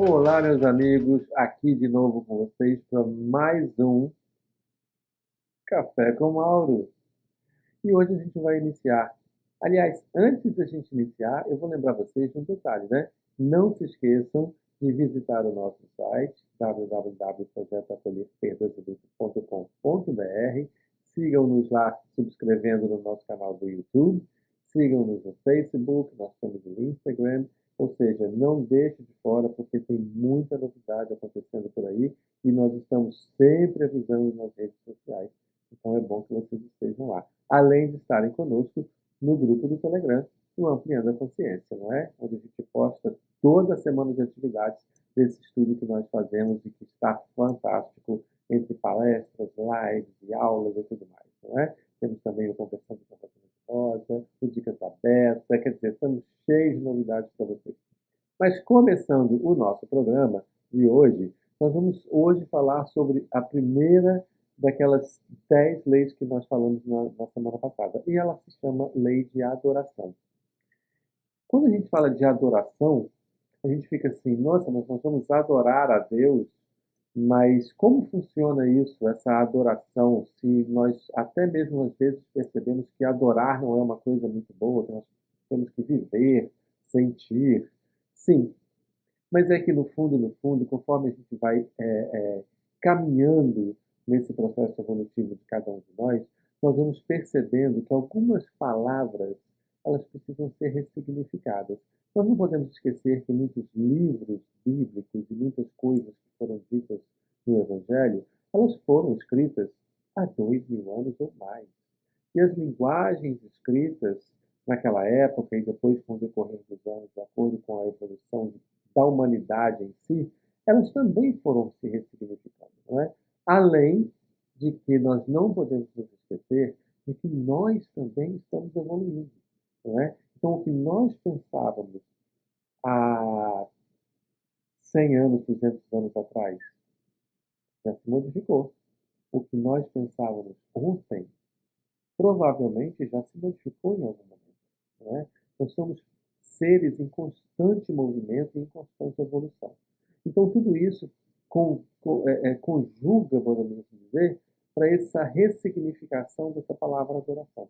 Olá, meus amigos, aqui de novo com vocês para mais um Café com Mauro. E hoje a gente vai iniciar. Aliás, antes da gente iniciar, eu vou lembrar vocês de um detalhe, né? Não se esqueçam de visitar o nosso site www.projetoacolherperdosadulto.com.br. Sigam-nos lá subscrevendo no nosso canal do YouTube. Sigam-nos no Facebook, nós temos o Instagram. Ou seja, não deixe de fora, porque tem muita novidade acontecendo por aí e nós estamos sempre avisando nas redes sociais. Então é bom que vocês estejam lá. Além de estarem conosco no grupo do Telegram, no Ampliando a Consciência, não é? Onde a gente posta toda semana de atividades desse estudo que nós fazemos e que está fantástico, entre palestras, lives e aulas e tudo mais, não é? Temos também o Conversando com a Rosa, o Dicas da Beta, quer dizer, estamos cheios de novidades para vocês. Mas começando o nosso programa de hoje, nós vamos hoje falar sobre a primeira daquelas 10 leis que nós falamos na semana passada. E ela se chama Lei de Adoração. Quando a gente fala de adoração, a gente fica assim, nossa, mas nós vamos adorar a Deus, mas como funciona isso, essa adoração, se nós até mesmo às vezes percebemos que adorar não é uma coisa muito boa, que nós temos que viver, sentir. Sim, mas é que no fundo, conforme a gente vai caminhando nesse processo evolutivo de cada um de nós vamos percebendo que algumas palavras elas precisam ser ressignificadas. Nós não podemos esquecer que muitos livros bíblicos e muitas coisas que foram ditas no Evangelho, elas foram escritas há 2000 anos ou mais. E as linguagens escritas naquela época e depois com o decorrer dos anos, de acordo com a evolução da humanidade em si, elas também foram se ressignificando, não é? Além de que nós não podemos nos esquecer de que nós também estamos evoluindo, não é? Então, o que nós pensávamos há 100 anos, 200 anos atrás, já se modificou. O que nós pensávamos ontem, provavelmente já se modificou em algum momento, não é? Nós somos seres em constante movimento e em constante evolução. Então, tudo isso conjuga, podemos dizer, para essa ressignificação dessa palavra adoração.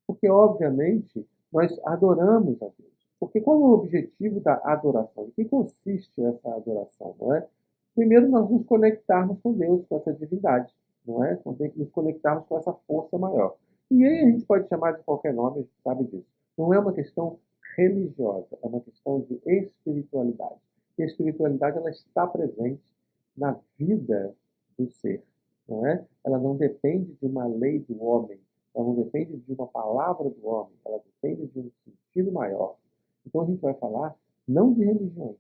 Porque, obviamente, nós adoramos a Deus. Porque qual é o objetivo da adoração? Em que consiste essa adoração, não é? Primeiro, nós nos conectarmos com Deus, com essa divindade, não é? Então, tem que nos conectarmos com essa força maior. E aí a gente pode chamar de qualquer nome, a gente sabe disso. Não é uma questão religiosa, é uma questão de espiritualidade. E a espiritualidade ela está presente na vida do ser, não é? Ela não depende de uma lei do homem, ela não depende de uma palavra do homem, ela depende de um sentido maior. Então a gente vai falar não de religiões,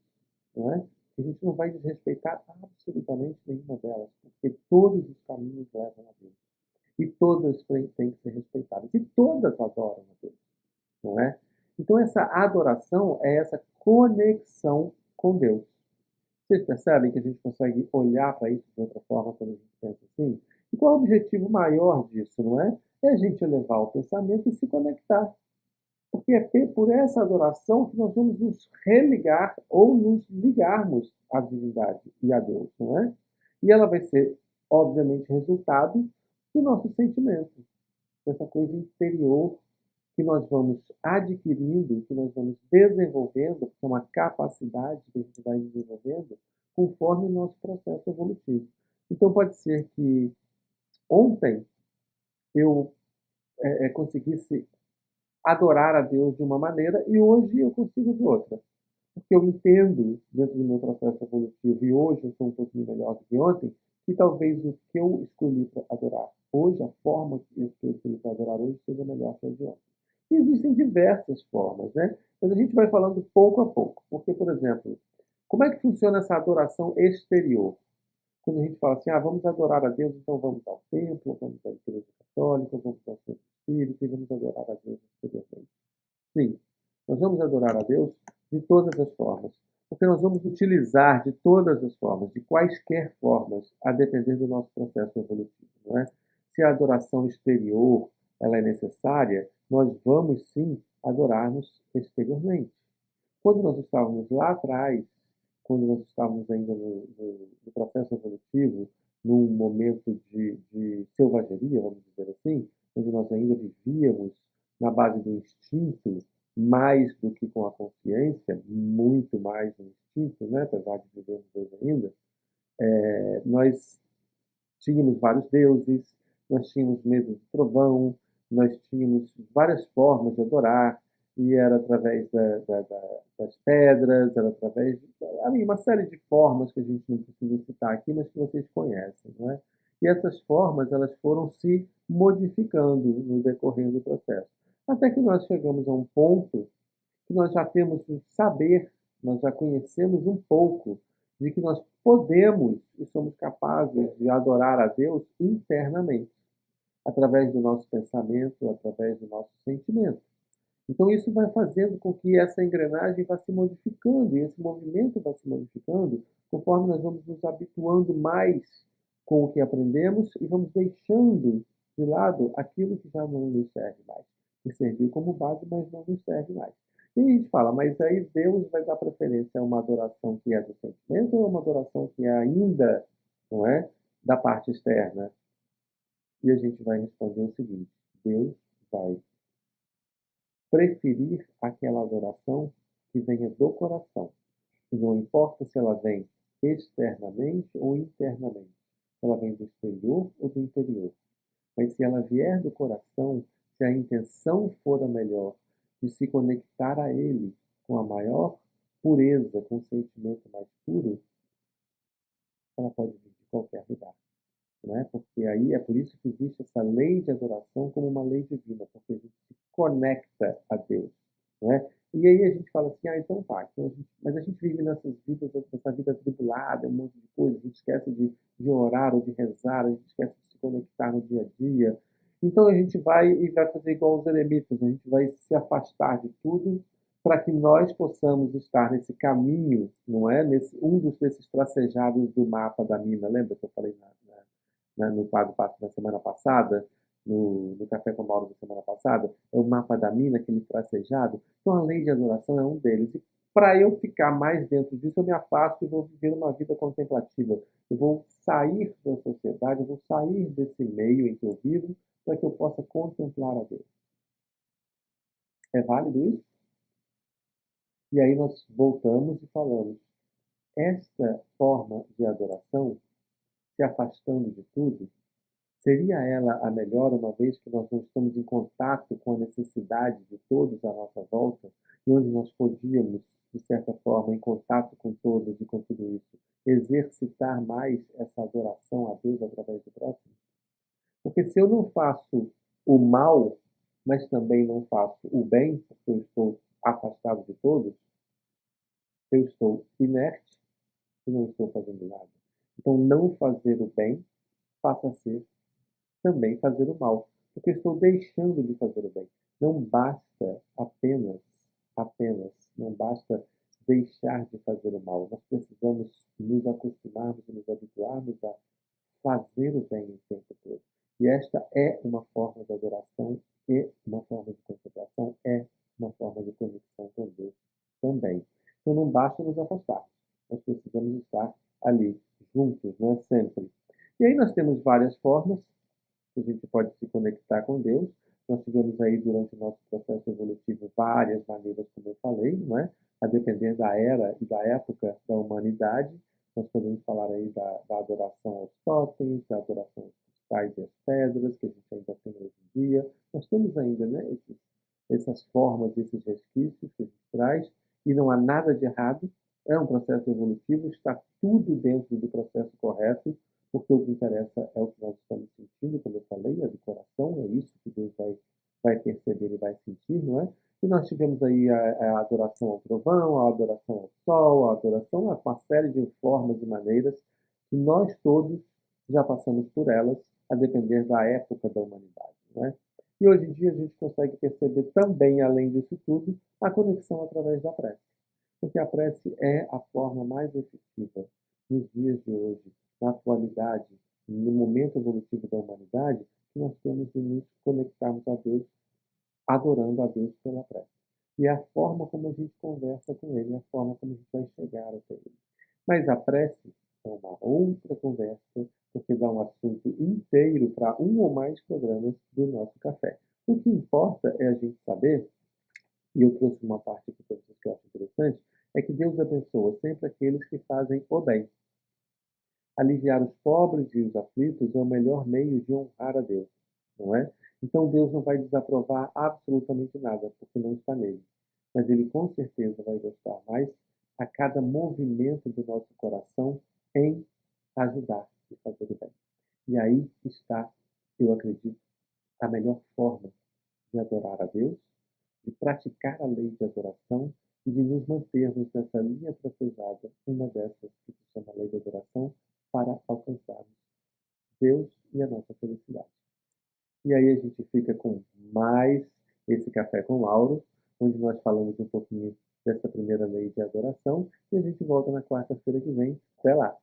não é? A gente não vai desrespeitar absolutamente nenhuma delas, porque todos os caminhos levam a Deus. E todas têm que ser respeitadas. E todas adoram a Deus, não é? Então essa adoração é essa conexão com Deus. Vocês percebem que a gente consegue olhar para isso de outra forma quando a gente pensa assim? E qual é o objetivo maior disso, não é? É a gente elevar o pensamento e se conectar. Porque é por essa adoração que nós vamos nos religar ou nos ligarmos à divindade e a Deus, não é? E ela vai ser, obviamente, resultado do nosso sentimento, dessa coisa interior que nós vamos adquirindo, que nós vamos desenvolvendo, porque é uma capacidade que a gente vai desenvolvendo conforme o nosso processo evolutivo. Então pode ser que ontem eu conseguisse adorar a Deus de uma maneira e hoje eu consigo de outra. Porque eu entendo, dentro do meu processo evolutivo, e hoje eu sou um pouquinho melhor do que ontem, que talvez o que eu escolhi para adorar hoje, a forma que eu escolhi para adorar hoje, seja melhor que a de ontem. E existem diversas formas, né? Mas a gente vai falando pouco a pouco. Porque, por exemplo, como é que funciona essa adoração exterior? Quando a gente fala assim, vamos adorar a Deus, então vamos ao templo, vamos à igreja católica, vamos ao centro espírita e vamos adorar a Deus exteriormente. Sim, nós vamos adorar a Deus de todas as formas, porque nós vamos utilizar de todas as formas, de quaisquer formas, a depender do nosso processo evolutivo, não é? Se a adoração exterior ela é necessária, nós vamos sim adorar-nos exteriormente. Quando nós estávamos lá atrás, quando nós estávamos ainda no processo evolutivo, num momento de selvageria, vamos dizer assim, onde nós ainda vivíamos na base do instinto, mais do que com a consciência, muito mais no instinto, né? Apesar de vivermos hoje ainda, nós tínhamos vários deuses, nós tínhamos medo do trovão, nós tínhamos várias formas de adorar, e era através das pedras, era através de uma série de formas que a gente não precisa citar aqui, mas que vocês conhecem, não é? E essas formas elas foram se modificando no decorrer do processo, até que nós chegamos a um ponto que nós já temos um saber, nós já conhecemos um pouco de que nós podemos e somos capazes de adorar a Deus internamente, através do nosso pensamento, através do nosso sentimento. Então, isso vai fazendo com que essa engrenagem vá se modificando, e esse movimento vai se modificando conforme nós vamos nos habituando mais com o que aprendemos e vamos deixando de lado aquilo que já não nos serve mais, que serviu como base, mas não nos serve mais. E a gente fala, mas aí Deus vai dar preferência a uma adoração que é do sentimento ou a uma adoração que é ainda, não é, da parte externa? E a gente vai responder o seguinte: Deus vai preferir aquela adoração que venha do coração. E não importa se ela vem externamente ou internamente, se ela vem do exterior ou do interior. Mas se ela vier do coração, se a intenção for a melhor, de se conectar a Ele com a maior pureza, com o sentimento mais puro, ela pode vir de qualquer lugar. Não é? Porque aí é por isso que existe essa lei de adoração como uma lei divina, porque a gente se conecta a Deus. Não é? E aí a gente fala assim, então tá, mas a gente vive nessas vidas, nessa vida atribulada, um monte de coisa, a gente esquece de orar ou de rezar, a gente esquece de se conectar no dia a dia. Então a gente vai e vai fazer igual os eremitas, a gente vai se afastar de tudo para que nós possamos estar nesse caminho, não é? Desses tracejados do mapa da mina, lembra que eu falei no quadro da semana passada, no Café com Mauro da semana passada, é o mapa da mina, aquele tracejado. Então, a lei de adoração é um deles. E para eu ficar mais dentro disso, eu me afasto e vou viver uma vida contemplativa. Eu vou sair da sociedade, eu vou sair desse meio em que eu vivo, para que eu possa contemplar a Deus. É válido isso? E aí nós voltamos e falamos, esta forma de adoração, se afastando de tudo, seria ela a melhor, uma vez que nós não estamos em contato com a necessidade de todos à nossa volta, e onde nós podíamos, de certa forma, em contato com todos e com tudo isso, exercitar mais essa adoração a Deus através do próximo? Porque se eu não faço o mal, mas também não faço o bem, porque eu estou afastado de todos, eu estou inerte e não estou fazendo nada. Então, não fazer o bem passa a ser também fazer o mal, porque eu estou deixando de fazer o bem. Não basta apenas, não basta deixar de fazer o mal. Nós precisamos nos acostumarmos e nos habituarmos a fazer o bem o tempo todo. E esta é uma forma de adoração e uma forma de contemplação, é uma forma de conexão com Deus também. Então não basta nos afastar, nós precisamos estar ali, juntos, né, sempre. E aí nós temos várias formas que a gente pode se conectar com Deus. Nós tivemos aí, durante o nosso processo evolutivo, várias maneiras, como eu falei, não é? A depender da era e da época da humanidade. Nós podemos falar aí da adoração aos totens, da adoração aos cristais e às pedras, que a gente ainda tem hoje em dia. Nós temos ainda, né, essas formas, esses resquícios que a gente traz, e não há nada de errado. É um processo evolutivo, está tudo dentro do processo correto, porque o que interessa é o que nós estamos sentindo, como eu falei, é do coração, é isso que Deus vai perceber e vai sentir, não é? E nós tivemos aí a adoração ao trovão, a adoração ao sol, a adoração a uma série de formas e maneiras que nós todos já passamos por elas, a depender da época da humanidade, não é? E hoje em dia a gente consegue perceber também, além disso tudo, a conexão através da prece. Porque a prece é a forma mais efetiva nos dias de hoje, na atualidade, no momento evolutivo da humanidade, que nós temos de nos conectarmos a Deus, adorando a Deus pela prece. E é a forma como a gente conversa com Ele, é a forma como a gente vai chegar até Ele. Mas a prece é uma outra conversa, porque dá um assunto inteiro para um ou mais programas do nosso café. O que importa é a gente saber, e eu trouxe uma parte aqui para vocês que eu acho interessante, é que Deus abençoa sempre aqueles que fazem o bem. Aliviar os pobres e os aflitos é o melhor meio de honrar a Deus, não é? Então Deus não vai desaprovar absolutamente nada, porque não está nele. Mas Ele com certeza vai gostar mais a cada movimento do nosso coração em ajudar e fazer o bem. E aí está, eu acredito, a melhor forma de adorar a Deus, de praticar a lei de adoração e de nos mantermos nessa linha tracejada, uma dessas que se chama lei de adoração, para alcançarmos Deus e a nossa felicidade. E aí a gente fica com mais esse Café com Lauro, onde nós falamos um pouquinho dessa primeira lei de adoração e a gente volta na quarta-feira que vem. Até lá!